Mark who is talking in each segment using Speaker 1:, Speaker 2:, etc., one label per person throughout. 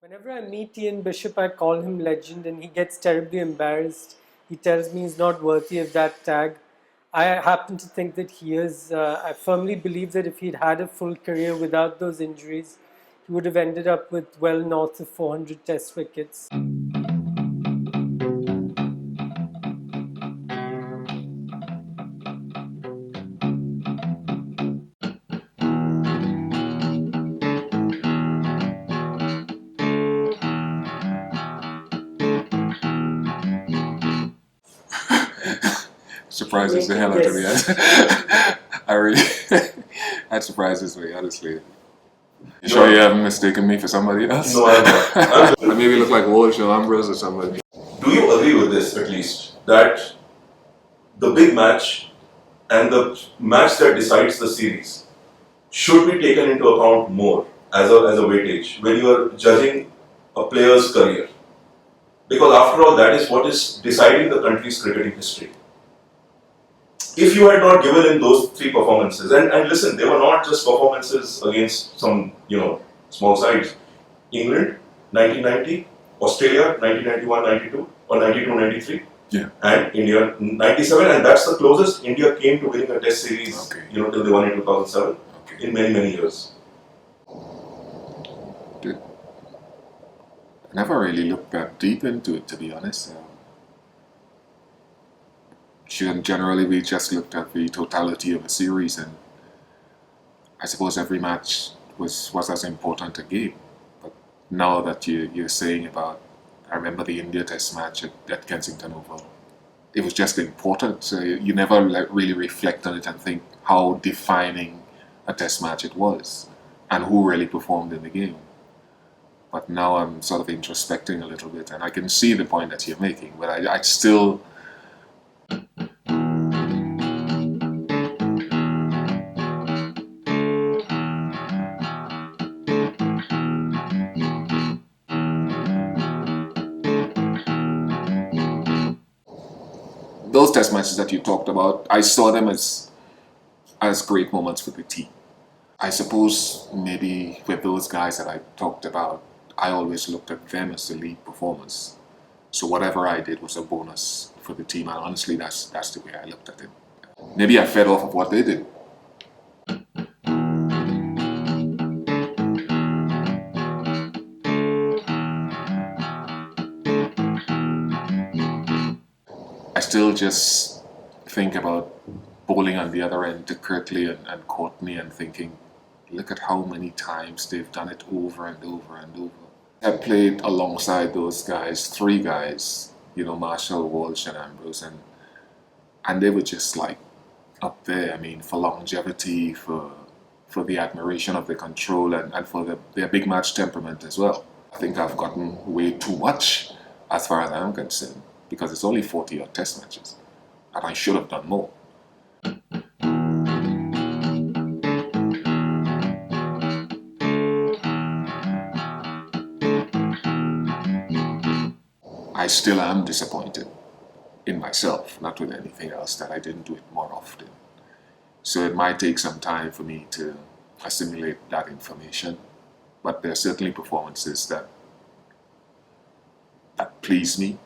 Speaker 1: Whenever I meet Ian Bishop, I call him legend, and he gets terribly embarrassed. He tells me he's not worthy of that tag. I happen to think that he is. I firmly believe that if he'd had a full career without those injuries, he would have ended up with well north of 400 Test wickets.
Speaker 2: Surprises the hell out of me. I really, that surprises me, honestly. You sure you haven't mistaken me for somebody else?
Speaker 3: No, I'm not.
Speaker 2: I maybe look like Walsh or Ambrose or somebody.
Speaker 3: Do you agree with this, at least, that the big match and the match that decides the series should be taken into account more as a weightage when you are judging a player's career? Because after all, that is what is deciding the country's cricketing history. If you had not given in those three performances, and listen, they were not just performances against some, small sides. England, 1990, Australia, 1991-92, or 92-93,
Speaker 2: Yeah.
Speaker 3: and India, 97, and that's the closest India came to winning a Test series, till they won in 2007, in many, many years.
Speaker 2: I never really looked that deep into it, to be honest. Generally, we just looked at the totality of a series, and I suppose every match was as important a game. But now that you're saying about, I remember the India Test match at Kensington Oval. It was just important. So you never really reflect on it and think how defining a Test match it was, and who really performed in the game. But now I'm sort of introspecting a little bit, and I can see the point that you're making, but I still. Those Test matches that you talked about, I saw them as great moments for the team. I suppose maybe with those guys that I talked about, I always looked at them as the lead performers. So whatever I did was a bonus for the team, and honestly, that's the way I looked at it. Maybe I fed off of what they did. I still just think about bowling on the other end to Kirtley and Courtney and thinking, look at how many times they've done it over and over and over. I played alongside those guys, three guys, Marshall, Walsh, and Ambrose, and they were just like up there. I mean, for longevity, for the admiration of the control, and for their big match temperament as well. I think I've gotten way too much as far as I'm concerned, because it's only 40-odd Test matches, and I should have done more. I still am disappointed in myself, not with anything else, that I didn't do it more often. So it might take some time for me to assimilate that information, but there are certainly performances that please me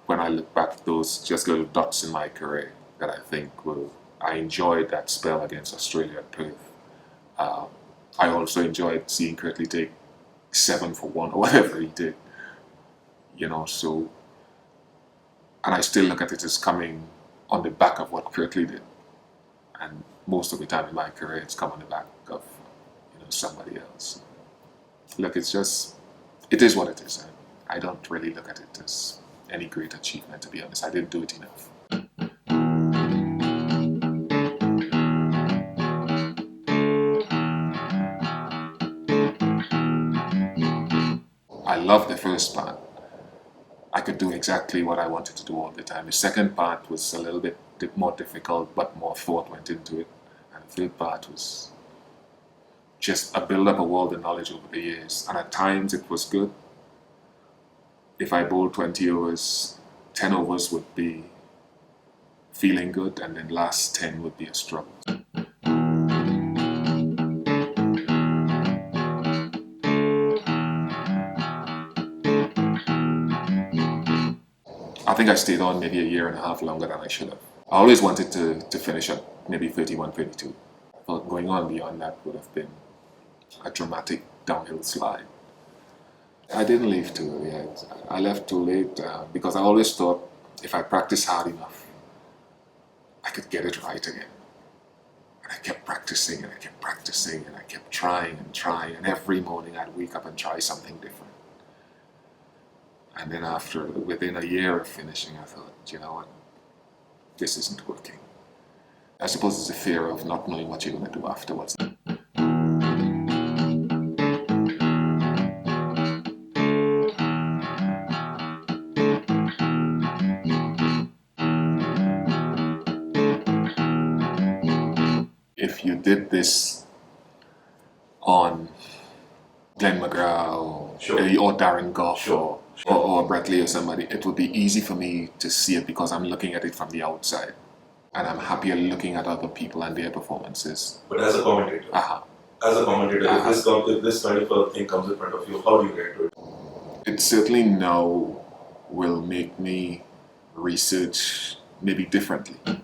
Speaker 2: when I look back at those just little dots in my career that I think I enjoyed that spell against Australia at Perth. I also enjoyed seeing Kirtley take 7 for 1 or whatever he did. So, and I still look at it as coming on the back of what Kirtley did. And most of the time in my career, it's come on the back of somebody else. Look, it is what it is. I don't really look at it as any great achievement, to be honest. I didn't do it enough. I love the first part. I could do exactly what I wanted to do all the time. The second part was a little bit more difficult, but more thought went into it. And the third part was just a build-up of all the knowledge over the years. And at times it was good. If I bowled 20 overs, 10 overs would be feeling good, and then last 10 would be a struggle. I I think I stayed on maybe a year and a half longer than I should have. I always wanted to finish at maybe 31, 32. I thought going on beyond that would have been a dramatic downhill slide. I didn't leave too early. I left too late because I always thought if I practiced hard enough, I could get it right again. And I kept practicing and I kept practicing and I kept trying and trying. And every morning I'd wake up and try something different. And then within a year of finishing, I thought, you know what, this isn't working. I suppose it's a fear of not knowing what you're going to do afterwards. If you did this on Glenn McGrath or Darren Goff or Brett Lee or somebody, it would be easy for me to see it because I'm looking at it from the outside. And I'm happier looking at other people and their performances.
Speaker 3: But as a commentator, if this kind of a thing comes in front of you, how do you react to it?
Speaker 2: It certainly now will make me research maybe differently.